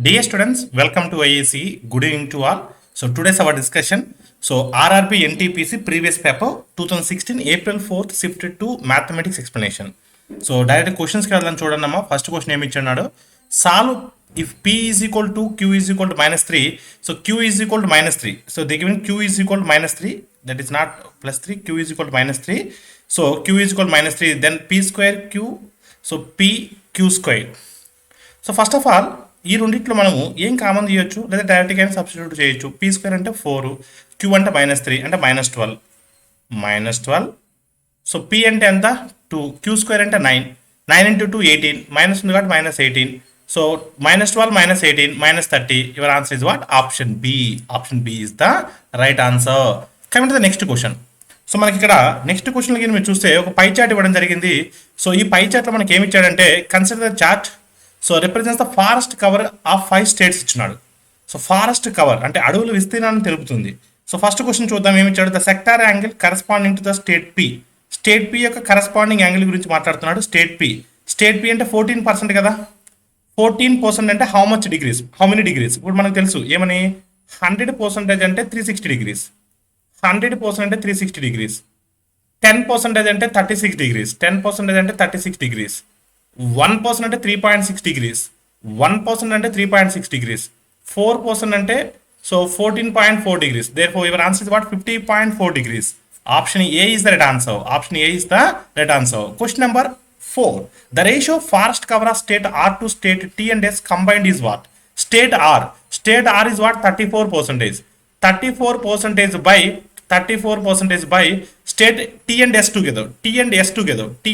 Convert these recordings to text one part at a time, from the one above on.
Dear students, welcome to IAC. Good evening to all. So today's our discussion. So RRB NTPC previous paper 2016 April 4th shifted to mathematics explanation. So direct questions కి వెళ్దాం చూడండి అమ్మా. First question ఏమి ఇచ్చాడు? Solve if P is equal to Q is equal to minus 3. So Q is equal to minus 3. So they given Q is equal to minus 3. That is not plus 3. Q is equal to minus 3. So Q is equal to minus 3. Then P square Q. So P Q square. So first of all ఈ రెండిట్లో మనము ఏం common తీయొచ్చు లేదా డైరెక్ట్గా substitute చేయొచ్చు. P square అంటే 4, queue అంటే -3 అంటే -12. సో పీ అంటే ఎంత 2, క్యూ స్క్వేర్ అంటే 9 ఇంటూ 2 18, మైనస్ ఉంది కాబట్టి -18. So -12 -18 -30. Your answer is what? Option B is the right answer. Coming to the next question. So మనకి ఇక్కడ నెక్స్ట్ క్వశ్చన్ మీరు చూస్తే ఒక పై చార్ట్ ఇవ్వడం జరిగింది. సో ఈ పై చార్ట్లో మనకి ఏమి ఇచ్చాడంటే consider the chart. So represents the forest cover of 5 states ఇచ్చినాడు. సో ఫారెస్ట్ కవర్ అంటే అడవుల విస్తీర్ణాన్ని తెలుపుతుంది. సో ఫస్ట్ క్వశ్చన్ చూద్దాం ఏమి ఇచ్చాడు. The sector angle corresponding to the state P యొక్క కరస్పాండింగ్ యాంగిల్ గురించి మాట్లాడుతున్నాడు. స్టేట్ పి అంటే 14% కదా. 14% అంటే హౌ మెనీ డిగ్రీస్? ఇప్పుడు మనకు తెలుసు ఏమని 100% అంటే 360 డిగ్రీస్. 100% అంటే 360 డిగ్రీస్. 10% అంటే 36 డిగ్రీస్. 10% అంటే 36 డిగ్రీస్. 1% అంటే 3.6 డిగ్రీస్. 1% అంటే 3.6 డిగ్రీస్. 4% అంటే so 14.4 degrees. Therefore your answer is what? 50.4 degrees. Option A is the right answer. Question number 4. The ratio forest cover of state R to state T and S combined is what? State R is what? 34%. 34% by state T and S together. T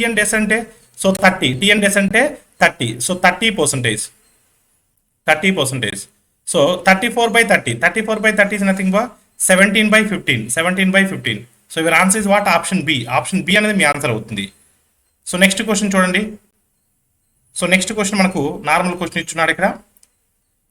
and S అంటే so 30. T and S అంటే 30. So 30%. So 34/30 is nothing but 17/15. So your answer is what? Option B అనేది మీ answer అవుతుంది. So next question చూడండి. So next question మనకు normal question ఇచ్చున్నాడు ఇక్కడ.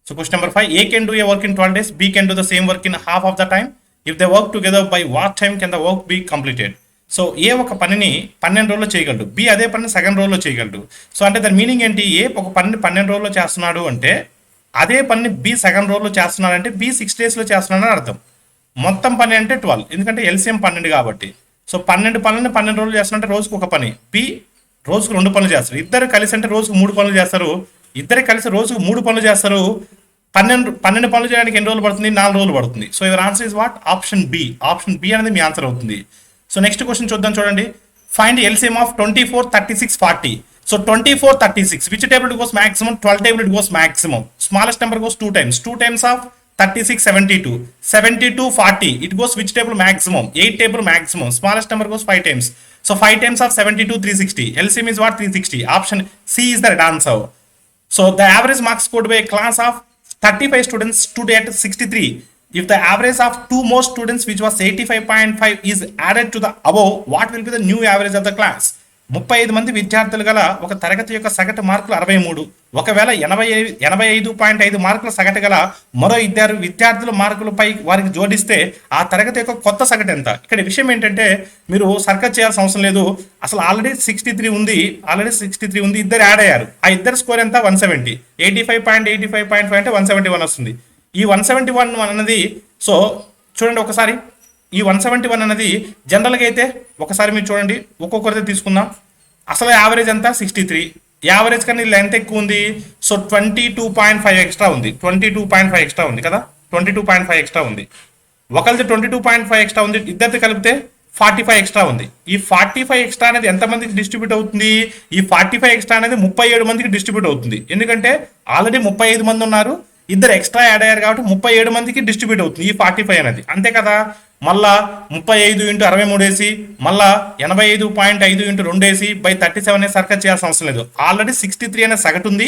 So question number 5. A can do a work in 12 days. B can do the same work in half of the time. If they work together, by what time can the work be completed? So ఏ ఒక పనిని 12 రోజుల్లో చేయగలడు, B అదే పనిని సగం రోజుల్లో చేయగలడు. సో అంటే దాని మీనింగ్ ఏంటి? ఏ ఒక పనిని 12 రోజుల్లో చేస్తున్నాడు అంటే అదే పనిని బి సగం రోజుల్లో చేస్తున్నాడు అంటే బి 6 డేస్లో చేస్తున్నాడు అని అర్థం. మొత్తం పని అంటే 12, ఎందుకంటే ఎల్సిఎం 12 కాబట్టి. సో 12 పనులని 12 రోజులు చేస్తున్నారంటే రోజుకు ఒక పని. బి రోజుకు 2 పనులు చేస్తారు. ఇద్దరు కలిసి అంటే రోజుకు 3 పనులు చేస్తారు. ఇద్దరు కలిసి రోజుకు 3 పనులు చేస్తారు. 12 పనులు చేయడానికి ఎన్ని రోజులు పడుతుంది? 4 రోజులు పడుతుంది. So your answer is what? Option B అనేది మీ ఆన్సర్ అవుతుంది. సో నెక్స్ట్ క్వశ్చన్ చూడండి. Find LCM of 24, 36, 40. So 24, 36 which table it goes maximum? 12 table it goes maximum. Smallest number goes 2 times. 2 times of 36, 72. 72, 40 it goes which table maximum? 8 table maximum. Smallest number goes 5 times. So 5 times of 72, 360. LCM is what? 360. Option C is the right answer. So the average marks scored by class of 35 students stood at 63. If the average of 2 more students which was 85.5 is added to the above, what will be the new average of the class? 35 మంది విద్యార్థులు గల ఒక తరగతి యొక్క సగటు మార్కులు 63. ఒకవేళ 85.5 మార్కుల సగటు గల మరో విద్యార్థుల మార్కులపై వారికి జోడిస్తే ఆ తరగతి యొక్క కొత్త సగటు ఎంత? ఇక్కడ విషయం ఏంటంటే మీరు సర్కస్ చేయాల్సిన అవసరం లేదు. అసలు ఆల్రెడీ 63 ఉంది. ఇద్దరు యాడ్ అయ్యారు. ఆ ఇద్దరు స్కోర్ ఎంత? 170. 85.5 అంటే 171 వస్తుంది. ఈ 171 అన్నది సో చూడండి ఒకసారి. ఈ 171 అన్నది జనరల్గా అయితే ఒకసారి మీరు చూడండి, ఒక్కొక్కరితో తీసుకుందాం. అసలు యావరేజ్ ఎంత? 63. యావరేజ్ కన్నా ఇలా ఎంత ఎక్కువ ఉంది? సో 22.5 ఎక్స్ట్రా ఉంది. 22.5 ఎక్స్ట్రా ఉంది కదా. 22.5 ఎక్స్ట్రా ఉంది. ఒకరిది 22.5 ఎక్స్ట్రా ఉంది. ఇద్దరితో కలిపితే 45 ఎక్స్ట్రా ఉంది. ఈ 45 ఎక్స్ట్రా అనేది ఎంతమందికి డిస్ట్రిబ్యూట్ అవుతుంది? ఈ 45 ఎక్స్ట్రా అనేది 37 మందికి డిస్ట్రిబ్యూట్ అవుతుంది. ఎందుకంటే ఆల్రెడీ 35 మంది ఉన్నారు, ఇద్దరు ఎక్స్ట్రా యాడ్ అయ్యారు కాబట్టి 37 మందికి డిస్ట్రిబ్యూట్ అవుతుంది ఈ 45 అనేది. అంతే కదా. మళ్ళా 35 × 63 వేసి మళ్ళా 85.5 × 2 వేసి బై 37 సర్కస్ చేయాల్సిన అవసరం లేదు. ఆల్రెడీ 63 అనే సగటు ఉంది.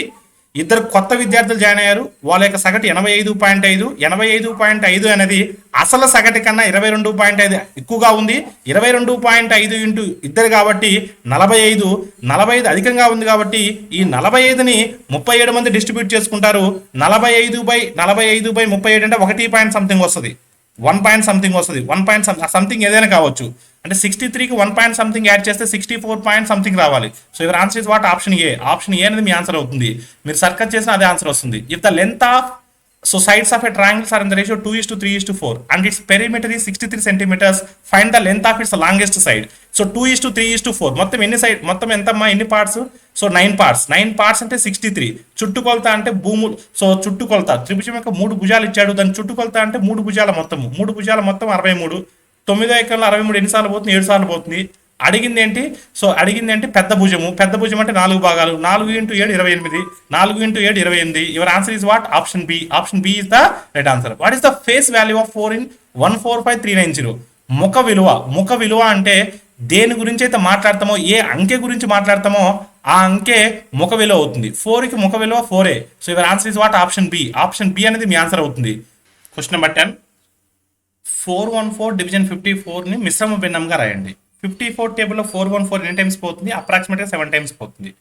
ఇద్దరు కొత్త విద్యార్థులు జాయిన్ అయ్యారు. వాళ్ళ యొక్క సగటు 85.5. 85.5 అనేది అసలు సగటు కన్నా 22.5 ఎక్కువగా ఉంది. 22.5 ఇంటూ ఇద్దరు కాబట్టి 45 అధికంగా ఉంది కాబట్టి ఈ 45ని 37 మంది డిస్ట్రిబ్యూట్ చేసుకుంటారు. 45/37 అంటే 1 పాయింట్ సంథింగ్ వస్తుంది. 1 పాయింట్ సంథింగ్ వస్తుంది, 1 పాయింట్ సంథింగ్ ఏదైనా కావచ్చు. అంటే 63కి 1 పాయింట్ సంథింగ్ యాడ్ చేస్తే 64 పాయింట్ సంథింగ్ రావాలి. So your answer is what? Option A. Option A అనేది మీ ఆన్సర్ అవుతుంది. మీరు సర్కస్ చేసిన అదే ఆన్సర్ వస్తుంది. If the length of so sides of a triangle are in the ratio 2:3:4 and its perimeter is 63 centimeters. Find the length of its longest side. So 2:3:4 మొత్తం ఎన్ని side, మొత్తం ఎంతమ్మా, ఎన్ని పార్ట్స్? So 9 parts. 9 పార్ట్స్ అంటే 63. చుట్టుకొలత అంటే భూములు, so చుట్టుకొలత త్రిభుజం యొక్క 3 భుజాలు ఇచ్చాడు, దాని చుట్టుకొలత అంటే 3 భుజాల మొత్తము, 3 భుజాల మొత్తం 63. 9 ఎకరాలు 63 ఎన్నిసార్లు పోతుంది? 7 సార్లు పోతుంది. అడిగింది ఏంటి? సో అడిగింది ఏంటి? పెద్ద భుజము. పెద్ద భుజం అంటే 4 భాగాలు, 4 × 7 28, 4 × 7 28. Your answer is what? Option B. Option B is the right answer. What is the face value of 4 in 145390? ముఖ విలువ. ముఖ విలువ అంటే దేని గురించి అయితే మాట్లాడతామో, ఏ అంకె గురించి మాట్లాడతామో ఆ అంకె ముఖ విలువ అవుతుంది. 4కి ముఖ విలువ 4. So your answer is what? Option B. Option B అనేది మీ ఆన్సర్ అవుతుంది. Question number 10. 414 డివిజన్ 54ని మిశ్రమ భిన్నంగా రాయండి. 54 టేబుల్లో 414 ఎన్ని టైమ్స్ పోతుంది? అప్రాక్సిమేట్గా 7 టైమ్స్ పోతుంది.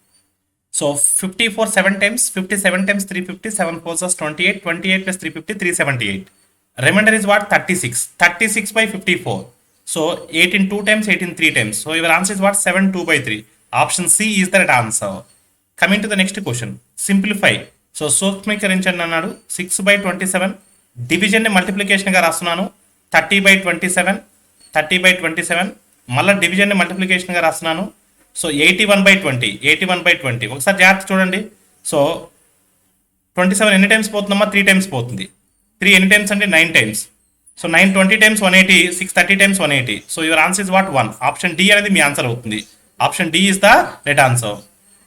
So 54 7 times, 57 times 350, 7 4 28, 28 plus 350 378. Remainder is what? 36. 36/54. So 18 2 times, 18 3 times. So your answer is what? 7 2/3. Option C is the right answer. Coming to the next question. Simplify. So సూక్ష్మీకరించండి అన్నాడు. 6/27 డివిజన్ని మల్టిప్లికేషన్గా రాస్తున్నాను. 30/27, 30/27 మళ్ళీ డివిజన్ని మల్టిప్లికేషన్గా రాస్తున్నాను. సో 81/20, 81/20. ఒకసారి జాగ్రత్త చూడండి. సో 27 ఎన్ని టైమ్స్ పోతుందమ్మా? 3 టైమ్స్ పోతుంది. 3 ఎన్ని టైమ్స్ అంటే 9 times. So 9 20 times 180, 6 30 times 180. So your answer is what? 1. Option D అనేది మీ ఆన్సర్ అవుతుంది. Option D is the right answer.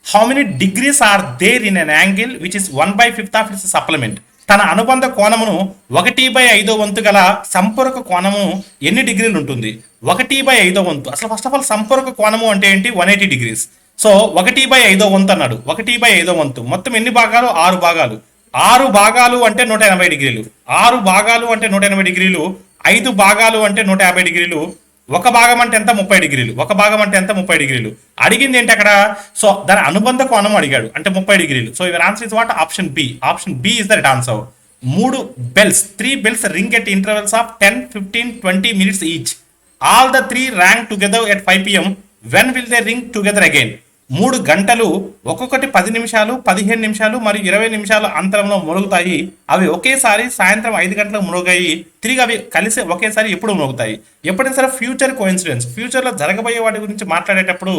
How many degrees are there in an angle which is 1/5 of its supplement? తన అనుబంధ కోణమును 1/5 వంతు గల సంపూరక కోణము ఎన్ని డిగ్రీలు ఉంటుంది? 1/5 వంతు. అసలు ఫస్ట్ ఆఫ్ ఆల్ సంపూరక కోణము అంటే ఏంటి? 180 degrees. సో 1/5 వంతు అన్నాడు. 1/5 వంతు మొత్తం ఎన్ని భాగాలు? 6 భాగాలు. 6 భాగాలు అంటే 180 డిగ్రీలు. 6 భాగాలు అంటే 180 డిగ్రీలు. 5 భాగాలు అంటే 150 డిగ్రీలు. ఒక భాగం అంటే ఎంత? 30 డిగ్రీలు. ఒక భాగం అంటే ఎంత? 30 డిగ్రీలు. అడిగింది ఏంటి అక్కడ? సో దాని అనుబంధ కోణం అడిగాడు, అంటే 30 డిగ్రీలు. So your answer is what? Option B. Option B is the right answer. 3 bells ring at intervals of 10, 15, 20 minutes each. All the 3 rang together at 5 p.m. When will they ring together again? 3 గంటలు ఒక్కొక్కటి 10 నిమిషాలు, 15 నిమిషాలు మరియు 20 నిమిషాల అంతరంలో మొరుగుతాయి. అవి ఒకేసారి సాయంత్రం 5 గంటలకు మొరుగాయి. తిరిగి అవి కలిసి ఒకేసారి ఎప్పుడు మొరుగుతాయి? ఎప్పుడైనా సరే ఫ్యూచర్ కోఇన్సిడెన్స్, ఫ్యూచర్లో జరగబోయే వాటి గురించి మాట్లాడేటప్పుడు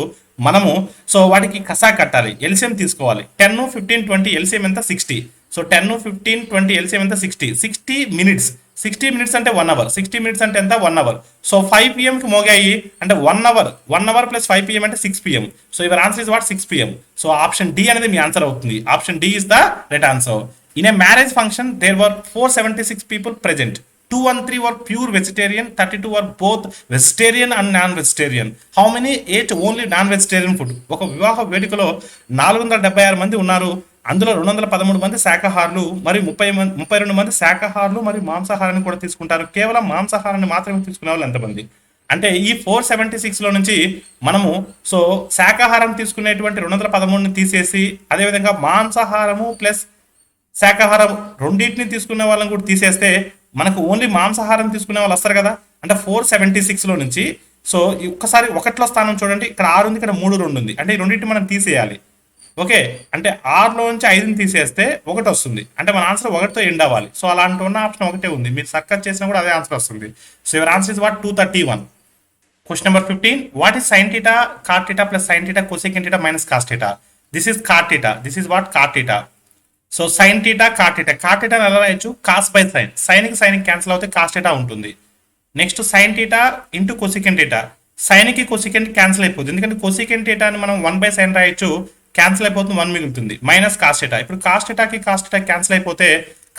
మనము సో వాటికి కసా కట్టాలి, ఎల్సిఎం తీసుకోవాలి. 10, 15, 20 ఎల్సిఎం ఎంత? 60. సో 10, 15, 20 ఎల్సిఎం ఎంత? 60. 60 minutes. 60 minutes అంటే 1 hour. 60 minutes అంటే ఎంత? 1 hour. సో 5 PM కి మోగాయి అంటే 1 hour. 1 hour plus 5 PM అంటే 6 PM. So your answer is what? 6 PM. So option D అనేది మీ ఆన్సర్ అవుతుంది. Option D is the right answer. In a marriage function there were 476 people present. 213 were pure vegetarian, 32 were both vegetarian and non-vegetarian. How many ate only non-vegetarian food? ఒక వివాహ వేడుకలో 476 మంది ఉన్నారు. అందులో 213 మంది శాకాహారులు మరియు 32 మంది శాకాహారులు మరియు మాంసాహారాన్ని కూడా తీసుకుంటారు. కేవలం మాంసాహారాన్ని మాత్రమే తీసుకునే వాళ్ళు ఎంతమంది? అంటే ఈ 476లో నుంచి మనము సో శాకాహారం తీసుకునేటువంటి 213ని తీసేసి అదేవిధంగా మాంసాహారము ప్లస్ శాకాహారం రెండింటిని తీసుకునే వాళ్ళని కూడా తీసేస్తే మనకు ఓన్లీ మాంసాహారం తీసుకునే వాళ్ళు వస్తారు కదా. అంటే 476లో నుంచి సో ఒక్కసారి 1లో స్థానం చూడండి, ఇక్కడ 6 ఉంది, ఇక్కడ 3 2 ఉంది. అంటే ఈ రెండింటిని మనం తీసేయాలి. ఓకే, అంటే 6లో నుంచి 5ని తీసేస్తే 1 వస్తుంది. అంటే మన ఆన్సర్ 1తో ఎండ్ అవ్వాలి. సో అలాంటి ఉన్న ఆప్షన్ 1 ఉంది. మీరు సర్కస్ చేసినా కూడా అదే ఆన్సర్ వస్తుంది. So your answer is what? 231. Question number 15. What is sine theta cot theta plus sine theta cosecant theta minus cos theta? This is cot theta. This is what? Cot theta. So sine theta cot theta. Cot theta ఎలా రాయొచ్చు? Cos by sine. సైన్కి సైన్కి cancel అవుతే cos theta ఉంటుంది. Next sine theta into cosecant theta. సైన్కి cosecant cancel అయిపోతుంది, ఎందుకంటే కొసెకన్ థీటాని మనం 1/sin రాయొచ్చు, క్యాన్సిల్ అయిపోతుంది, 1 మిగులుతుంది. Minus cos theta. ఇప్పుడు కాస్ థీటాకి కాస్ థీటా క్యాన్సిల్ అయిపోతే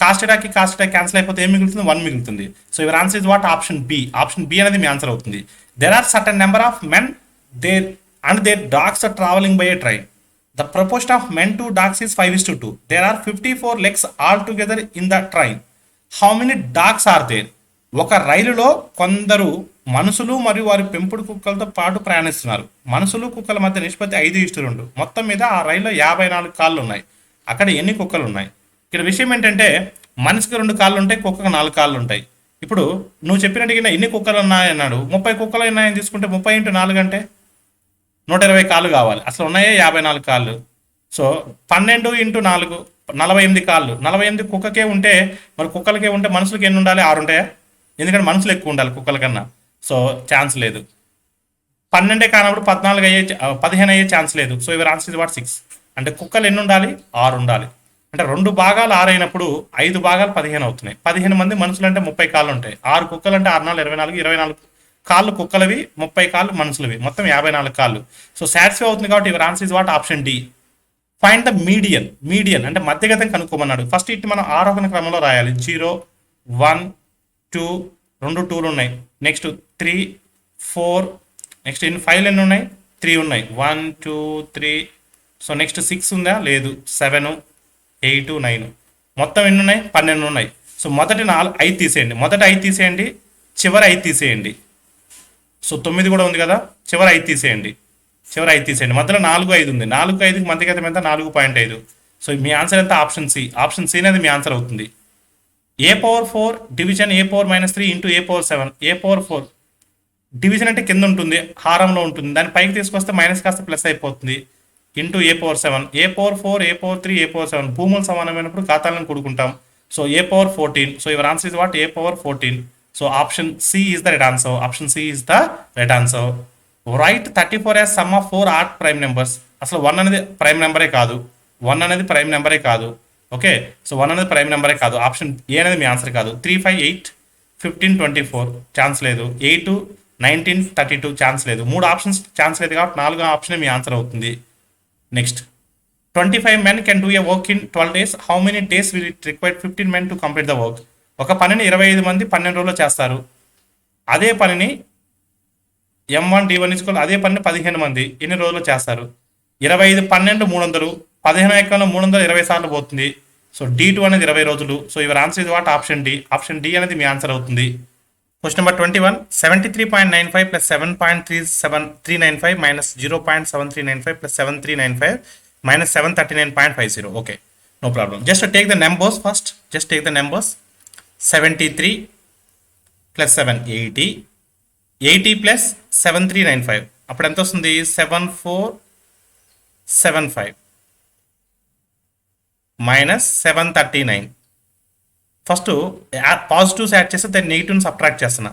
కాస్ థీటాకి కాస్ థీటా క్యాన్సిల్ అయిపోతే ఏం మిగులుతుంది? 1 మిగులుతుంది. So your answer is what? Option B. Option B అనేది మీ ఆన్సర్ అవుతుంది. There are certain number of men there and there dogs are travelling by a train. The proportion of men to dogs is 5:2. There are 54 legs altogether in the train. How many dogs are there? ఒక రైలులో కొందరు మనుషులు మరియు వారి పెంపుడు కుక్కలతో పాటు ప్రయాణిస్తున్నారు. మనుషులు కుక్కల మధ్య నిష్పత్తి 5:2. మొత్తం మీద ఆ రైల్లో 54 కాళ్ళు ఉన్నాయి. అక్కడ ఎన్ని కుక్కలు ఉన్నాయి? ఇక్కడ విషయం ఏంటంటే మనిషికి 2 కాళ్ళు ఉంటాయి, కుక్కకు 4 కాళ్ళు ఉంటాయి. ఇప్పుడు నువ్వు చెప్పినట్టుగా ఎన్ని కుక్కలు ఉన్నాయన్నాడు, 30 కుక్కలు ఉన్నాయని తీసుకుంటే 30 × 4 అంటే 120 కాళ్ళు కావాలి. అసలు ఉన్నాయే 54 కాళ్ళు. సో 12 × 4 48 కాళ్ళు. 48 కుక్కకే ఉంటే మరి కుక్కలకే ఉంటే మనుషులకి ఎన్ని ఉండాలి? 6 ఉంటాయా? ఎందుకంటే మనుషులు ఎక్కువ ఉండాలి కుక్కల కన్నా. సో ఛాన్స్ లేదు. 12 కానప్పుడు 14 అయ్యే 15 అయ్యే ఛాన్స్ లేదు. So ఇవర్ answer is what 6. అంటే కుక్కలు ఎన్ని ఉండాలి? 6 ఉండాలి. అంటే 2 భాగాలు 6 అయినప్పుడు 5 భాగాలు 15 అవుతున్నాయి. 15 మంది మనుషులు అంటే 30 కాళ్ళు ఉంటాయి. 6 కుక్కలు అంటే 6 4 24, 24 కాళ్ళు కుక్కలవి, 30 కాళ్ళు మనుషులవి, మొత్తం 54 కాళ్ళు. సో సాటిస్ఫై అవుతుంది కాబట్టి your answer is what option D. Find the median. Median అంటే మధ్యగతం కనుక్కోమన్నాడు. ఫస్ట్ ఇటు మనం ఆరోహణ క్రమంలో రాయాలి. 0 1 2, 2 2లు ఉన్నాయి. నెక్స్ట్ 3 4, నెక్స్ట్ 5 ఎన్ని ఉన్నాయి? 3 ఉన్నాయి. 1 2 3. సో నెక్స్ట్ 6 ఉందా? లేదు. 7 8 9, మొత్తం ఎన్ని ఉన్నాయి? 12 ఉన్నాయి. సో మొదటి 5 తీసేయండి, మొదటి 5 తీసేయండి, చివరి 5 తీసేయండి. సో 9 కూడా ఉంది కదా, చివరి 5 తీసేయండి, చివరి 5 తీసేయండి. మధ్యలో 4 5 ఉంది. 4 5కి మధ్యగతం ఎంత? 4.5. సో మీ ఆన్సర్ ఎంత? Option C. ఆప్షన్ సి అనేది మీ ఆన్సర్ అవుతుంది. a⁴ division a⁻-3 into a⁴7. a⁴ division అంటే కింద ఉంటుంది, హారంలో ఉంటుంది. దాన్ని పైకి తీసుకొస్తే మైనస్ కాస్త ప్లస్ అయిపోతుంది. Into a⁴7. a⁴4 a⁴3 a⁴7 భూములు సమానమైనప్పుడు ఘాతాలను కూడుకుంటాం. So a⁴14. So your answer is what? a⁴14. So option C is the right answer. Option C is the right answer. Right 34 as sum of 4 odd prime numbers. అసలు 1 అనేది prime నెంబరే కాదు. 1 అనేది prime నెంబరే కాదు. ఓకే, సో 1 అనేది prime నెంబరే కాదు. ఆప్షన్ ఏ అనేది మీ ఆన్సర్ కాదు. 3 5 8 15 24 ఛాన్స్ లేదు. 8 19 32 ఛాన్స్ లేదు. 3 ఆప్షన్స్ ఛాన్స్ లేదు కాబట్టి 4వ ఆప్షన్ మీ ఆన్సర్ అవుతుంది. Next 25 men can do a work in 12 days. How many days will it require 15 men to complete the work? ఒక పనిని 25 మంది 12 రోజుల్లో చేస్తారు. అదే పనిని M1 D1 అదే పనిని 15 మంది ఎన్ని రోజుల్లో చేస్తారు? 25 12 300, 15 ఎక్కడంలో 320 సార్లు పోతుంది. సో D2 అనేది 20 రోజులు. So your answer is what? Option D. Option D అనేది మీ ఆన్సర్ అవుతుంది. Question number 21. 73.95 plus 7.395 minus 0.7395 plus 7395 minus 739.50. Okay, no problem. Just take the numbers first. Just take the numbers. 73 plus 7 80, 80 plus 7395 అప్పుడు ఎంత వస్తుంది? 7475 minus 739. First positives add చేస్తే దాన్ని నెగిటివ్ని subtract చేస్తున్నా.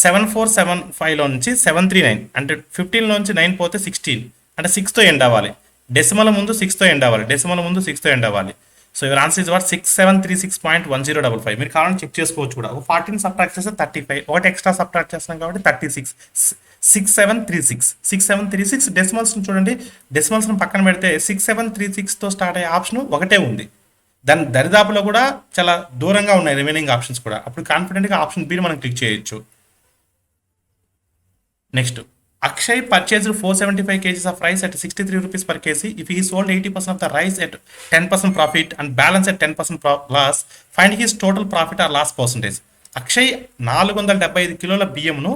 7475లో నుంచి 739 అంటే 15లో నుంచి 9 పోతే 16 అంటే 6తో ఎండ్ అవ్వాలి. డెసిమల్ ముందు 6తో ఎండ్ అవ్వాలి. డెసిమల్ ముందు 6తో ఎండ్ అవ్వాలి. So your answer is what? 6736.1055. మీరు కావాలని చెక్ చేసుకోవచ్చు కూడా. 14 సబ్ట్రాక్ట్ చేస్తే 35, ఒకటి ఎక్స్ట్రా సబ్ట్రాక్ట్ చేస్తున్నాం కాబట్టి 36. 6736 డెసిమల్స్ని చూడండి. డెసిమల్స్ని పక్కన పెడితే 6736తో స్టార్ట్ అయ్యే ఆప్షన్ ఒకటే ఉంది. దాని దరిదాపులో కూడా చాలా దూరంగా ఉన్నాయి రిమైనింగ్ ఆప్షన్స్ కూడా. అప్పుడు కాన్ఫిడెంట్గా ఆప్షన్ బిని మనం క్లిక్ చేయొచ్చు. Next, Akshay purchased 475 kgs of rice at 63 rupees per kg. If he sold 80% of the rice at 10% profit and balance at 10% loss, find his total profit or loss percentage. Akshay 475 కిలోల బియ్యంను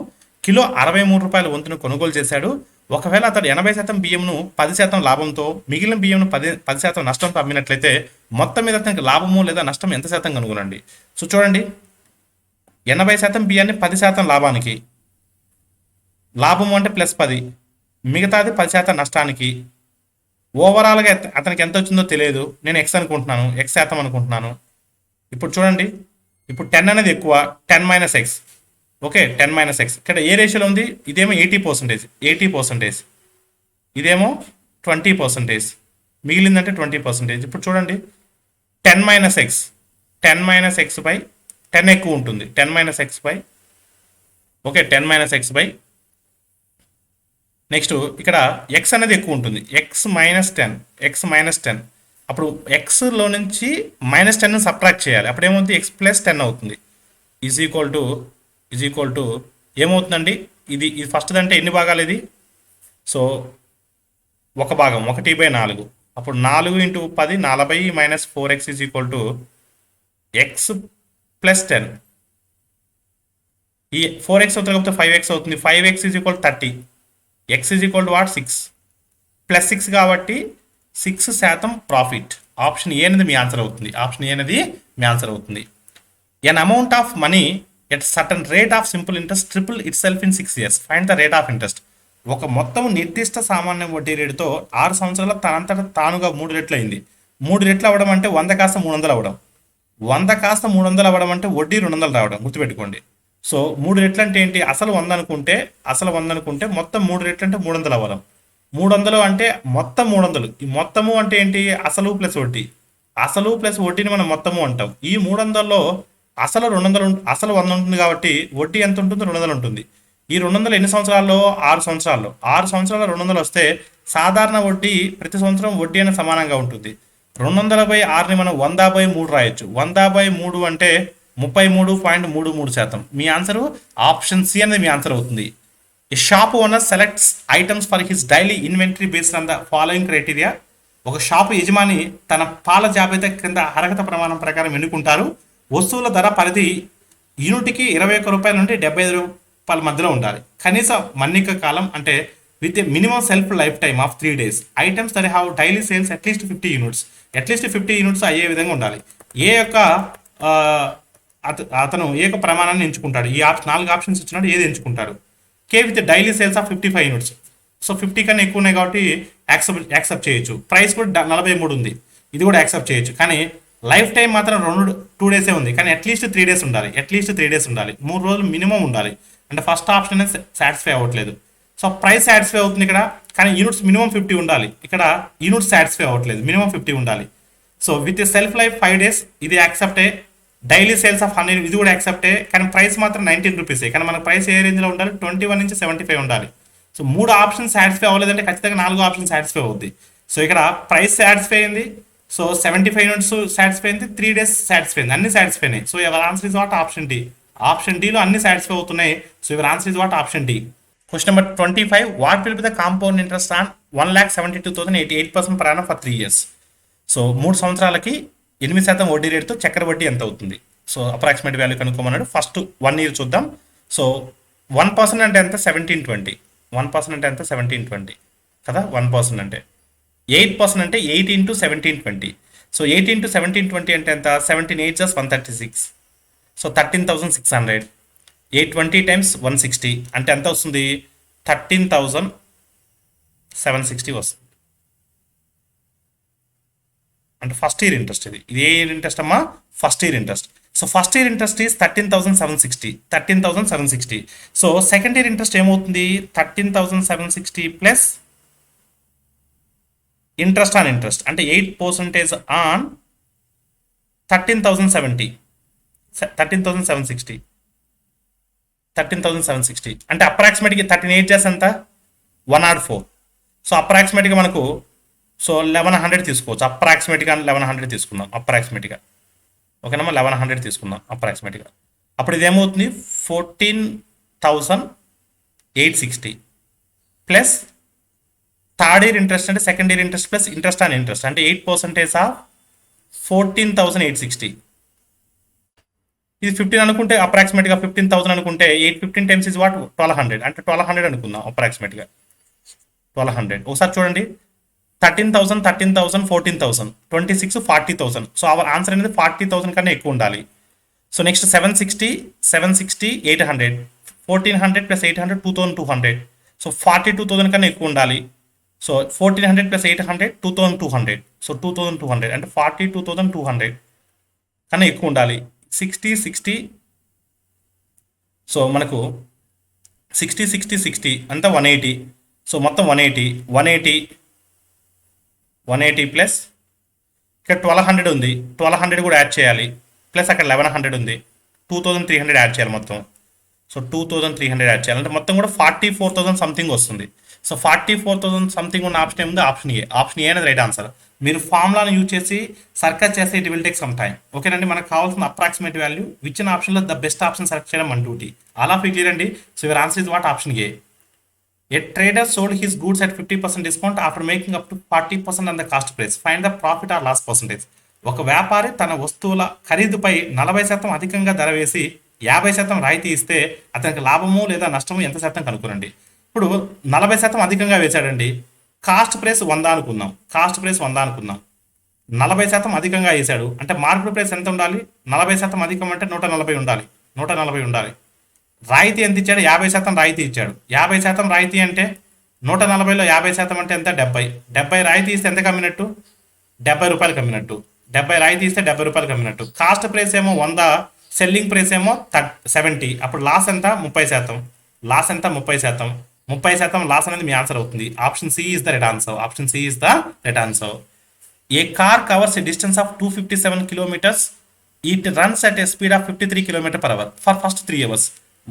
kilo 63 రూపాయల వంతును కొనుగోలు చేశాడు. ఒకవేళ అతడు 80% బియ్యంను 10% లాభంతో, మిగిలిన బియ్యంను 10% నష్టంతో అమ్మినట్లయితే మొత్తం మీద అతనికి లాభము లేదా నష్టం ఎంత శాతం కనుగొనండి. సో చూడండి, 80% బియ్యాన్ని 10% లాభానికి, లాభము అంటే +10, మిగతాది 10% నష్టానికి. ఓవరాల్గా అతనికి ఎంత వచ్చిందో తెలియదు. నేను ఎక్స్ అనుకుంటున్నాను, ఎక్స్ శాతం అనుకుంటున్నాను. ఇప్పుడు చూడండి, ఇప్పుడు 10 అనేది ఎక్కువ, 10 - x. Okay, 10 - x. ఇక్కడ ఏ రేషియోలో ఉంది? ఇదేమో 80%, ఇదేమో 20%, మిగిలిందంటే 20%. ఇప్పుడు చూడండి, 10 - x, 10 - x బై 10 ఎక్కువ ఉంటుంది. 10 - x by, okay, 10 - x by, next ఇక్కడ ఎక్స్ అనేది ఎక్కువ ఉంటుంది. X minus 10. అప్పుడు ఎక్స్లో నుంచి -10ని సబ్ట్రాక్ట్ చేయాలి. అప్పుడు ఏమవుతుంది? x + 10 అవుతుంది. ఈజ్ ఈక్వల్ టు ఏమవుతుందండి? ఇది ఫస్ట్ అంటే ఎన్ని భాగాలు ఇది? సో ఒక భాగం 1/4. అప్పుడు 4 × 10 40 - 4x is equal to x + 10. ఈ 4x అవుతుంది కాబట్టి 5x అవుతుంది. 5x is equal 30. x is equal to what? 6 + 6 కాబట్టి 6% ప్రాఫిట్. ఆప్షన్ ఏ అనేది మీ ఆన్సర్ అవుతుంది. ఆప్షన్ ఏ అనేది మీ ఆన్సర్ అవుతుంది. An amount of money at certain rate of simple interest triple it self in 6 years. Find the rate of interest. ఒక మొత్తం నిర్దిష్ట సామాన్య వడ్డీ రేటుతో 6 సంవత్సరాల తనంతట తానుగా 3 రెట్లు అయింది. 3 రెట్లు అవ్వడం అంటే 100 కాస్త 300 అవ్వడం. 100 కాస్త 300 అవ్వడం అంటే వడ్డీ 200 రావడం, గుర్తుపెట్టుకోండి. సో 3 రెట్లు అంటే ఏంటి? అసలు 100 అనుకుంటే మొత్తం 3 రెట్లు అంటే 300 అవ్వడం. 300 అంటే మొత్తం 300. ఈ మొత్తము అంటే ఏంటి? అసలు ప్లస్ వడ్డీ. అసలు ప్లస్ వడ్డీని మనం మొత్తము అంటాం. ఈ 300లో అసలు 200 అసలు 100 ఉంటుంది కాబట్టి వడ్డీ ఎంత ఉంటుంది? 200 ఉంటుంది. ఈ 200 ఎన్ని సంవత్సరాల్లో? 6 సంవత్సరాల్లో. 6 సంవత్సరాల 200 వస్తే సాధారణ వడ్డీ ప్రతి సంవత్సరం వడ్డీ అనేది సమానంగా ఉంటుంది. 200/6ని మనం 100/3 రాయొచ్చు. 100/3 అంటే 33.33%. మీ ఆన్సర్ ఆప్షన్ సి అనేది మీ ఆన్సర్ అవుతుంది. A shop owner selects items for his daily inventory based on the following criteria. ఒక షాపు యజమాని తన పాల జాబితా క్రింద అర్హత ప్రమాణం ప్రకారం ఎన్నుకుంటారు. వస్తువుల ధర పరిధి యూనిట్కి 21 రూపాయల నుండి 75 రూపాయల మధ్యలో ఉండాలి. కనీస మన్నిక కాలం అంటే with a minimum self life time of 3 days. Items that have daily sales at least 50 units. At least 50 units అయ్యే విధంగా ఉండాలి. ఏ యొక్క అతను ఏ యొక్క ప్రమాణాన్ని ఎంచుకుంటాడు? ఈ 4 ఆప్షన్స్ ఇచ్చినాడు, ఏది ఎంచుకుంటాడు? K with daily sales of 55 units. So 50 కన్నా ఎక్కువ ఉన్నాయి కాబట్టి యాక్సెప్ట్ చేయొచ్చు. ప్రైస్ కూడా 43 ఉంది, ఇది కూడా యాక్సెప్ట్ చేయొచ్చు. కానీ లైఫ్ టైం మాత్రం 2 డేసే ఉంది, కానీ అట్లీస్ట్ 3 days ఉండాలి. 3 రోజులు మినిమం ఉండాలి. అంటే ఫస్ట్ ఆప్షన్ అనేది సాటిస్ఫై అవ్వట్లేదు. సో ప్రైస్ సాటిస్ఫై అవుతుంది ఇక్కడ, కానీ యూనిట్స్ మినిమం 50 ఉండాలి. ఇక్కడ యూనిట్స్ సాటిస్ఫై అవ్వట్లేదు, మినిమం 50 ఉండాలి. So with self life 5 days ఇది యాక్సెప్టే. డైలీ సేల్స్ ఆఫ్ 100 ఇది కూడా యాక్సెప్టే. కానీ ప్రైస్ మాత్రం 19 రూపీసే. కానీ మన ప్రైస్ ఏ రేంజ్లో ఉండాలి? 21 నుంచి 75 ఉండాలి. సో 3 ఆప్షన్స్ సాటిస్ఫై అవ్వలేదంటే ఖచ్చితంగా 4 ఆప్షన్ సాటిస్ఫై అవుద్ది. సో ఇక్కడ ప్రైస్ సాటిస్ఫై అయింది, సో 75 యూనిట్స్ సాటిస్ఫై అయింది, 3 days సాటిస్ఫై అయింది, అన్ని సాటిస్ఫై అయినాయి. So your answer is what? Option D. Option డిలో అన్ని సాటిస్ఫై అవుతున్నాయి. So your answer is what? Option D. Question number 25. What will be the compound interest on 1,72,088% per annum for 3 years? సో 3 సంవత్సరాలకి 8% వడ్డీ రేటుతో చక్కెర వడ్డీ ఎంత అవుతుంది? సో అప్రాక్సిమేట్ వాల్యూ కనుక్కోమన్నాడు. ఫస్ట్ 1 year చూద్దాం. సో 1% అంటే ఎంత? 1720. 1% అంటే ఎంత? 1720 కదా. 1% అంటే 8% అంటే 8 into 1720. సో 8 into 1720 అంటే ఎంత? 17 8 just 136. సో 13,600. 820 times 160 అంటే ఎంత వస్తుంది? 13,760 వస్తుంది. అంటే ఫస్ట్ ఇయర్ ఇంట్రెస్ట్. ఇది ఏ ఇయర్ ఇంట్రెస్ట్ అమ్మా? First year interest. So first year interest is 13,760. So second year interest ఏమవుతుంది? 13,760 ప్లస్ ఇంట్రెస్ట్ ఆన్ ఇంట్రెస్ట్ అంటే 8% ఆన్ 13,760. 13,760 అంటే అప్రాక్సిమేట్గా 38 చేసి ఎంత? 104. సో అప్రాక్సిమేట్గా మనకు సో 1100 తీసుకోవచ్చు. అప్రాక్సిమేట్గా 1100 తీసుకుందాం. అప్రాక్సిమేట్గా ఓకేనమ్మా, 1100 తీసుకుందాం అప్రాక్సిమేట్గా. అప్పుడు ఇది ఏమవుతుంది? 14,860 ప్లస్ థర్డ్ ఇయర్ ఇంట్రెస్ట్ అంటే second year interest plus interest on interest అంటే 8% ఆఫ్ 14,860. ఇది 15 అనుకుంటే అప్రాక్సిమేట్గా 15,000 అనుకుంటే 815 times ఇస్ వాట్? 1200. అంటే 1200 అనుకుందాం అప్రాక్సిమేట్గా. 1200 ఒకసారి చూడండి. 13,000 13,000 14,000 26 40,000. సో అవర్ ఆన్సర్ అనేది 40,000 కన్నా ఎక్కువ ఉండాలి. So next 760 800 1400 plus 800 2200. సో 42,000 కన్నా ఎక్కువ ఉండాలి. So 1400 plus 800 2200. సో 2200 అంటే 42,200 కన్నా ఎక్కువ ఉండాలి. 60 సో మనకు 60 అంతా 180. సో మొత్తం 180 ప్లస్ ఇక్కడ 1200 ఉంది, 1200 కూడా యాడ్ చేయాలి. ప్లస్ అక్కడ 1100 ఉంది, 2300 యాడ్ చేయాలి మొత్తం. సో 2300 యాడ్ చేయాలి అంటే మొత్తం కూడా 44,000 సంథింగ్ వస్తుంది. సో 44,000 సంథింగ్ ఉన్న ఆప్షన్ ఏముంది? Option A. ఆప్షన్ ఏ అనేది రైట్ ఆన్సర్. మీరు ఫార్ములాను యూజ్ చేసి సర్కస్ చేస్తే it will take some time. ఓకేనండి, మనకు కావాల్సిన అప్రాక్సిమేట్ వాల్యూ ఇచ్చిన ఆప్షన్లో ద బెస్ట్ ఆప్షన్ సెలెక్ట్ చేయడం మన డ్యూటీ. అలా ఫిట్ చేయండి. So your answer is what? Option A. A trader sold his goods at 50% discount after making up to 40% on the cost price. Find the profit or loss percentage. ఒక వ్యాపారి తన వస్తువుల ఖరీదుపై 40% అధికంగా ధర వేసి 50% రాయితీ ఇస్తే అతనికి లాభము లేదా నష్టము ఎంత శాతం కనుక్కోనండి. ఇప్పుడు 40% అధికంగా వేశాడండి. కాస్ట్ ప్రైస్ 100 అనుకుందాం. 40% అధికంగా వేశాడు అంటే మార్కెట్ ప్రైస్ ఎంత ఉండాలి? 40% అధికం అంటే 140 ఉండాలి. 140 ఉండాలి. రాయితీ ఎంత ఇచ్చాడు? 50% రాయితీ ఇచ్చాడు. 50% రాయితీ అంటే 140లో 50% అంటే ఎంత? 70. 70 రాయితీ ఇస్తే ఎంత కమ్మినట్టు? 70 రూపాయలు కమ్మినట్టు. 70 రాయితీ ఇస్తే 70 రూపాయలు కమ్మినట్టు. కాస్ట్ ప్రైస్ ఏమో 100, సెల్లింగ్ ప్రైస్ ఏమో 70. అప్పుడు లాస్ ఎంత? 30%. లాస్ ఎంత? 30%. 30% లాస్ అనేది మీ ఆన్సర్ అవుతుంది. Option C is the right answer. Option C is the right answer. A car covers a distance of 257 kilometres. It runs at a speed of 53 km per hour for first 3 hours.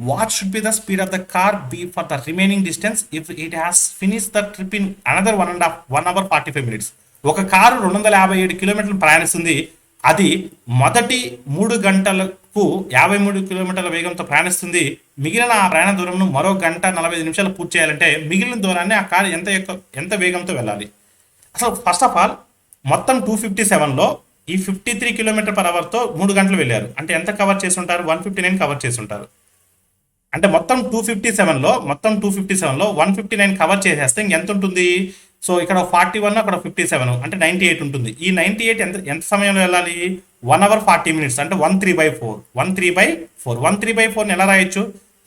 What should be the speed of the car be for the remaining distance if it has finished the trip in another 1 hour 45 minutes? ఒక car 257 కిలోమీటర్లు ప్రయాణిస్తుంది. అది మొదటి 3 గంటలకు 53 కిలోమీటర్ల వేగంతో ప్రయాణిస్తుంది. మిగిలిన ఆ ప్రయాణ దూరంను మరో గంట 45 నిమిషాలు పూర్తి చేయాలంటే మిగిలిన దూరాన్ని ఆ కారు ఎంత వేగంతో వెళ్ళాలి? అసలు ఫస్ట్ ఆఫ్ ఆల్ మొత్తం 257లో ఈ 53 కిలోమీటర్ పర్ అవర్తో 3 గంటలు వెళ్ళారు. అంటే ఎంత కవర్ చేసి ఉంటారు? 159 కవర్ చేసి ఉంటారు. అంటే మొత్తం 257లో 159 కవర్ చేసేస్తే ఇంకెంత ఉంటుంది? సో ఇక్కడ 41, అక్కడ 57, అంటే 98 ఉంటుంది. ఈ 98 ఎంత సమయంలో వెళ్ళాలి? 1 hour 40 minutes, అంటే 1/3/4. 1/3/4 ఎలా రాయొచ్చు?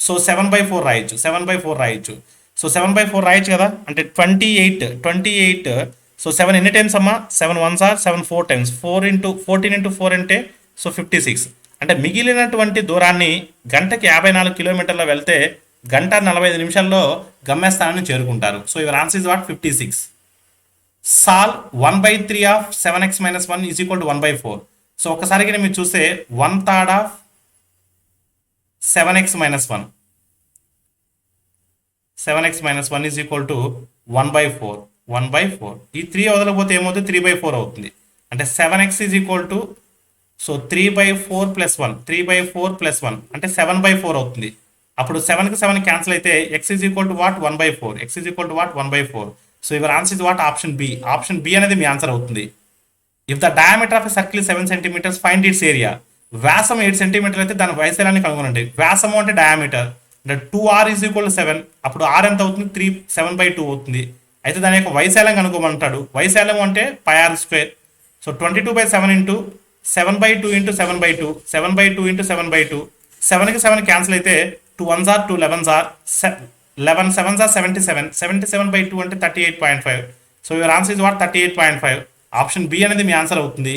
సో 7/4 రాయొచ్చు. 7/4 రాయొచ్చు. సో 7/4 రాయొచ్చు కదా. అంటే 28. సో 7 ఎన్ని టైమ్స్ అమ్మా? 7 1s are 7 4 times. 14 into 4 అంటే సో 56. అంటే మిగిలినటువంటి దూరాన్ని గంటకి 54 కిలోమీటర్లు వెళ్తే గంట 45 నిమిషాల్లో గమ్యస్థానాన్ని చేరుకుంటారు. So your answer is what? 56. Solve 1/3 of 7x - 1 is equal to 1/4. So ఒకసారిగా మీరు చూస్తే 1/3 of 7x - 1. 7x - 1 is equal to 1/4. ఈ 3 వదలకపోతే ఏమవుతుంది? 3/4 అవుతుంది. అంటే 7x is equal to so 3/4 + 1. 3/4 + 1 అంటే 7/4 అవుతుంది. అప్పుడు 7కి 7 క్యాన్సిల్ అయితే x is equal to what? 1/4. x is equal to what? 1/4. So your answer is what? Option B. Option B అనేది మీ ఆన్సర్ అవుతుంది. If the diameter of a circle 7 centimetres, find its area. వ్యాసం 7 centimetre అయితే దాని వైశాల్యాన్ని కనుగొనండి. వ్యాసము అంటే diameter. అంటే 2r ఈజ్ ఈక్వల్ టు 7. అప్పుడు r ఎంత అవుతుంది? 7/2 అవుతుంది. అయితే దాని యొక్క వైశాల్యం కనుక్కోమంటాడు. వైశాల్యం అంటే πr². So 22/7 into 7/2 into 7/2. 7/2 into 7/2. 7కి 7 cancel అయితే 2 1s are 2 11s are 11 7s are 77. 77/2 అంటే 38.5. So your answer is what? 38.5. Option B అనేది మీ ఆన్సర్ అవుతుంది.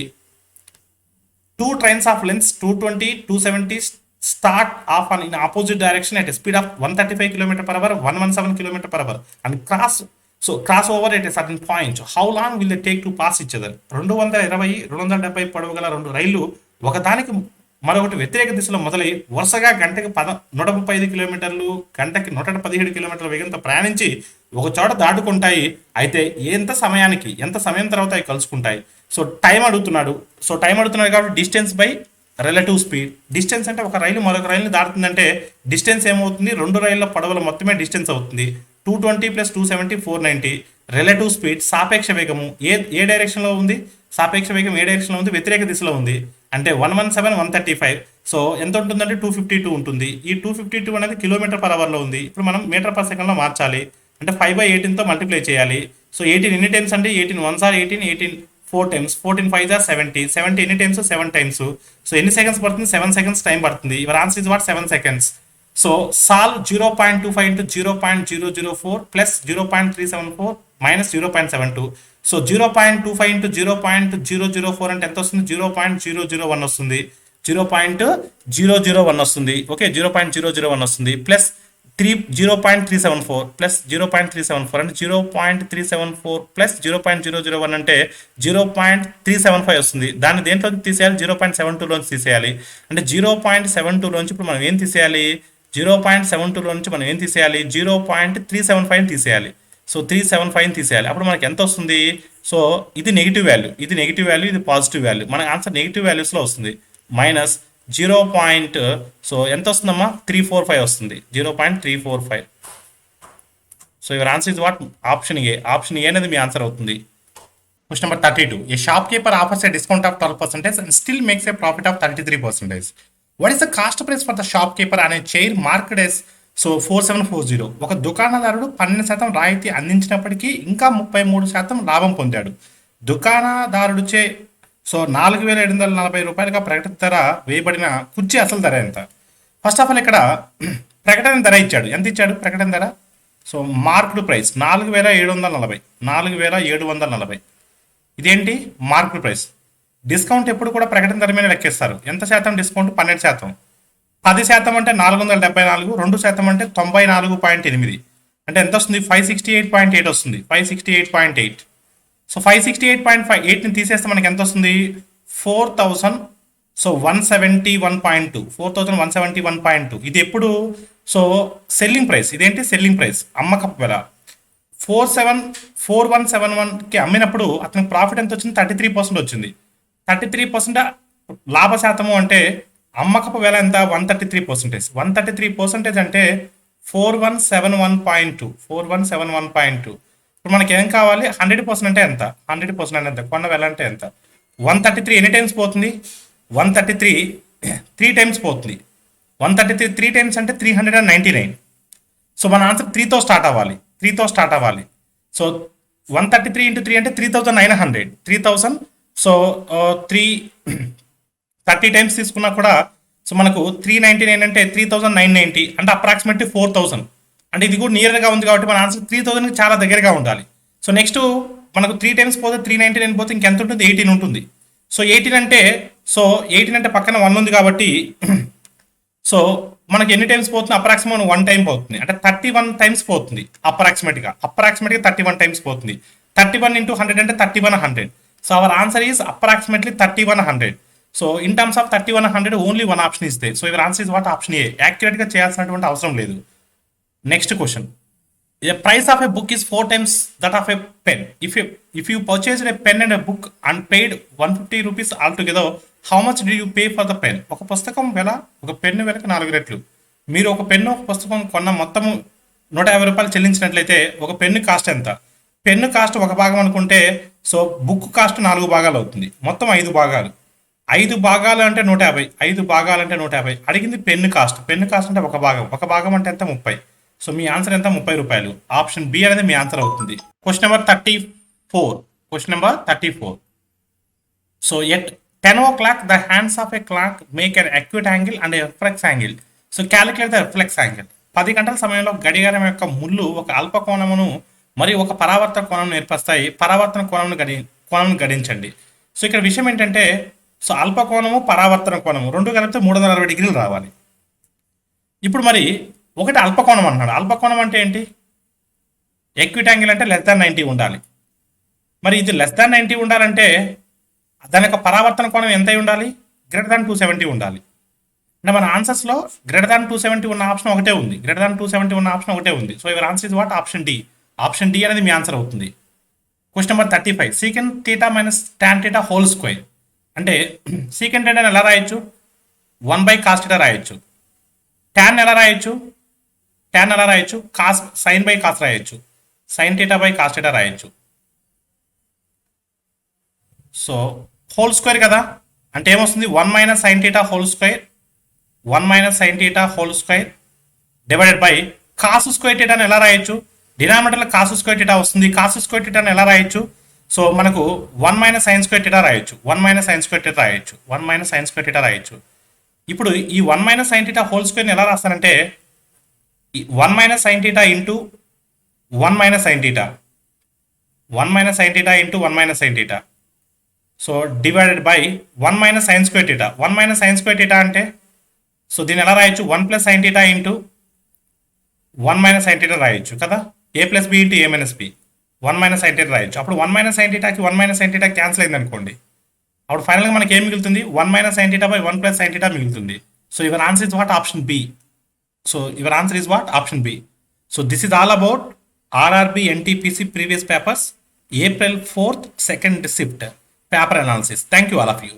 2 trains of lengths 220, 270 start off in opposite direction at a speed of 135 km per hour, 117 km per hour and cross over at a certain point. How long will they take to pass each other? 220, 270 పొడవు గల 2 రైళ్లు ఒకదానికి మరొకటి వ్యతిరేక దిశలో మొదలై వరుసగా గంటకి 135 కిలోమీటర్లు, గంటకి 117 కిలోమీటర్ల వేగంతో ప్రయాణించి ఒక చోట దాటుకుంటాయి. అయితే ఎంత సమయం తర్వాత అవి కలుసుకుంటాయి? సో టైం అడుగుతున్నాడు కాబట్టి distance by relative speed. Distance అంటే ఒక రైలు మరొక రైలుని దాటుతుందంటే డిస్టెన్స్ ఏమవుతుంది? 2 రైళ్ల పొడవుల మొత్తమే డిస్టెన్స్ అవుతుంది. 220 + 270 490. రిలేటివ్ స్పీడ్ సాపేక్ష వేగము ఏ డైరెక్షన్లో ఉంది? సాపేక్ష వేగం ఏ డైరెక్షన్లో ఉంది? వ్యతిరేక దిశలో ఉంది. అంటే 117 135. సో ఎంత ఉంటుందంటే 252 ఉంటుంది. ఈ 252 అనేది కిలోమీటర్ పర్ అవర్లో ఉంది. ఇప్పుడు మనం మీటర్ పర్ సెకండ్లో మార్చాలి. అంటే 5/18తో మల్టిప్లై చేయాలి. సో 18 ఎన్ని టైమ్స్ అంటే 18 1s are 18, 18 4 times, 14 5s are 70. 70 ఎన్ని టైమ్స్? 7 times. సో ఎన్ని సెకండ్స్ పడుతుంది? 7 seconds టైం పడుతుంది. Your answer is what? 7 seconds. So solve 0.25 into 0.004 plus 0.374 minus 0.72. So 0.25 into 0.004 అంటే ఎంత వస్తుంది? 0.001 వస్తుంది. 0.001 వస్తుంది. ఓకే, 0.001 వస్తుంది. ప్లస్ 0.374 ప్లస్ 0.374 అంటే 0.374 ప్లస్ 0.001 అంటే 0.375 వస్తుంది. దాన్ని దేంట్లో తీసేయాలి? 0.72లోంచి తీసేయాలి. అంటే 0.72లోంచి ఇప్పుడు మనం ఏం తీసేయాలి? 0.72లోంచి మనం ఏం తీసేయాలి? 0.375 తీసేయాలి. సో 375 తీసేయాలి. అప్పుడు మనకి ఎంత వస్తుంది? సో ఇది నెగిటివ్ వాల్యూ, ఇది పాజిటివ్ వాల్యూ. మన ఆన్సర్ నెగిటివ్ వాల్యూస్లో వస్తుంది. మైనస్ 0. సో ఎంత వస్తుందమ్మా? 345 వస్తుంది. 0.345. So your answer is what? Option A. Option A అనేది మీ ఆన్సర్ అవుతుంది. Question number 32. A shop keeper offers a discount of 12% and still makes a profit of 33%. What is the cost price for the shopkeeper and a chair marked as 4740? ఒక దుకాణదారుడు 12% రాయితీ అందించినప్పటికీ ఇంకా 33% లాభం పొందాడు. దుకాణదారుడిచే 4740 రూపాయలుగా ప్రకటిత ధర వేయబడిన కుర్చీ అసలు ధర ఎంత? ఫస్ట్ ఆఫ్ ఆల్ ఇక్కడ ప్రకటన ధర ఇచ్చాడు. ఎంత ఇచ్చాడు ప్రకటన ధర? So marked price 4740, 4740. ఇదేంటి మార్క్డ్ ప్రైస్. డిస్కౌంట్ ఎప్పుడు కూడా ప్రకటన ధర మీద లెక్కేస్తారు. ఎంత శాతం డిస్కౌంట్? 12%. 10% అంటే 474, 2% అంటే 94.8. అంటే ఎంత వస్తుంది? 568.8 వస్తుంది. 568.8. సో 568.8ని తీసేస్తే మనకి ఎంత వస్తుంది? 4000. సో 171.2, 4171.2. ఇది ఎప్పుడు? So selling price. ఇదేంటి సెల్లింగ్ ప్రైస్, అమ్మకపు వెల. 4171కి అమ్మినప్పుడు అతనికి ప్రాఫిట్ ఎంత వచ్చింది? 33% వచ్చింది. 33% లాభ శాతము అంటే అమ్మకపు వెల ఎంత? 133%. 133% అంటే 4171.2, 4171.2. ఇప్పుడు మనకి ఏం కావాలి? 100% అంటే ఎంత? 100% అంటే ఎంత? కొన్న వెల అంటే ఎంత? 133 ఎన్ని టైమ్స్ పోతుంది? 133 3 టైమ్స్ పోతుంది. 133 3 టైమ్స్ అంటే 399. సో మన ఆన్సర్ 3తో స్టార్ట్ అవ్వాలి. 3తో స్టార్ట్ అవ్వాలి. సో 133 into 3 అంటే 3900. 3000. సో 30 టైమ్స్ తీసుకున్నా కూడా సో మనకు 399 అంటే 3990 అంటే అప్రాక్సిమేట్లీ 4000. అంటే ఇది కూడా నియర్గా ఉంది కాబట్టి మన ఆన్సర్ 3000కి చాలా దగ్గరగా ఉండాలి. సో నెక్స్ట్ మనకు 3 టైమ్స్ పోతే 399 పోతే ఇంకెంత ఉంటుంది? 18 ఉంటుంది. సో 18 అంటే పక్కన 1 ఉంది కాబట్టి సో మనకి ఎన్ని టైమ్స్ పోతుంది? అప్రాక్సిమేట్ 1 టైం పోతుంది. అంటే 31 టైమ్స్ పోతుంది. అప్రాక్సిమేట్గా 31 టైమ్స్ పోతుంది. 31 into 100 అంటే 3100. So our answer is approximately 3100. So in terms of 3100 only one option is there. So your answer is what? Option A. యాక్యురేట్గా చేయాల్సినటువంటి అవసరం లేదు. Next question. The price of a book is 4 times that of a pen. If you purchased a pen and a book and paid 150 rupees altogether, how much do you pay for the pen? ఒక పుస్తకం వెల, ఒక pen వెలకు 4 రెట్లు. మీరు ఒక pen ఒక పుస్తకం కొన్న మొత్తము 150 రూపాయలు చెల్లించినట్లయితే ఒక పెన్ను కాస్ట్ ఎంత? పెన్ను కాస్ట్ ఒక భాగం అనుకుంటే సో బుక్ కాస్ట్ 4 భాగాలు అవుతుంది. మొత్తం 5 భాగాలు. 5 భాగాలు అంటే 150. 5 భాగాలు అంటే 150. అడిగింది పెన్ను కాస్ట్. పెన్ను కాస్ట్ అంటే ఒక భాగం. ఒక భాగం అంటే ఎంత? 30. సో మీ ఆన్సర్ ఎంత? 30 రూపాయలు. ఆప్షన్ బి అనేది మీ ఆన్సర్ అవుతుంది. Question number 34. So at 10 o'clock the hands of a clock make an acute angle and a reflex angle. So calculate the reflex angle. 10 గంటల సమయంలో గడియారం యొక్క ముళ్ళు ఒక అల్ప కోణమును మరియు ఒక పరావర్తన కోణం ఏర్పరుస్తాయి. పరావర్తన కోణం గడించండి. సో ఇక్కడ విషయం ఏంటంటే సో అల్ప కోణము, పరావర్తన కోణము రెండు కలిపితే 360 డిగ్రీలు రావాలి. ఇప్పుడు మరి ఒకటి అల్పకోణం అంటున్నాడు. అల్పకోణం అంటే ఏంటి? ఎక్విట్ యాంగిల్ అంటే <90 ఉండాలి. మరి ఇది <90 ఉండాలంటే దాని యొక్క పరావర్తన కోణం ఎంత ఉండాలి? <270 ఉండాలి. అంటే మన ఆన్సర్స్లో <270 ఉన్న ఆప్షన్ ఒకటే ఉంది. <270 ఉన్న ఆప్షన్ ఒకటే ఉంది. So your answer is what? Option D. Option D అనేది మీ ఆన్సర్ అవుతుంది. Question number 35. Secant theta minus tan theta whole square. అంటే సీకెంట్ థీటాని ఎలా రాయొచ్చు? 1/cos థీటా రాయొచ్చు. టాన్ ఎలా రాయొచ్చు? టాన్ ఎలా రాయొచ్చు? కాస్ సైన్ బై కాస్ రాయొచ్చు. Sine theta by cos theta రాయొచ్చు. సో హోల్ స్క్వేర్ కదా అంటే ఏమొస్తుంది? 1 - sin θ whole square, 1 - sin θ whole square divided by cos square థీటాని ఎలా రాయొచ్చు? డినామినేటర్లో కాస్ స్క్వేర్ థీటా వస్తుంది. కాస్ స్క్వేర్ థీటాని ఎలా రాయొచ్చు? సో మనకు 1 - sin స్క్వేర్ థీటా రాయొచ్చు. 1 - sin స్క్వేర్ థీటా రాయొచ్చు. 1 - sin స్క్వేర్ థీటా రాయొచ్చు. ఇప్పుడు ఈ 1 - sin θ హోల్ స్క్వేర్ని ఎలా రాస్తానంటే 1 - sin θ into 1 - sin θ, 1 - sin θ into 1 - sin θ. So divided by 1 - sin square theta. 1 - sin square theta అంటే సో దీన్ని ఎలా రాయొచ్చు? 1 + sin θ ఇంటూ 1 - sin θ రాయొచ్చు కదా. a + b into a - b, 1 - sin θ రాయొచ్చు. అప్పుడు 1 - sin θకి 1 - sin θ క్యాన్సిల్ అయింది అనుకోండి. అప్పుడు ఫైనల్గా మనకి ఏం మిగులుతుంది? 1 - sin θ బై 1 + sin θ మిగులుతుంది. So your answer is what? Option B. So your answer is what? Option B. So this is all about RRB NTPC previous papers, April 4th second shift paper analysis. Thank you all of you.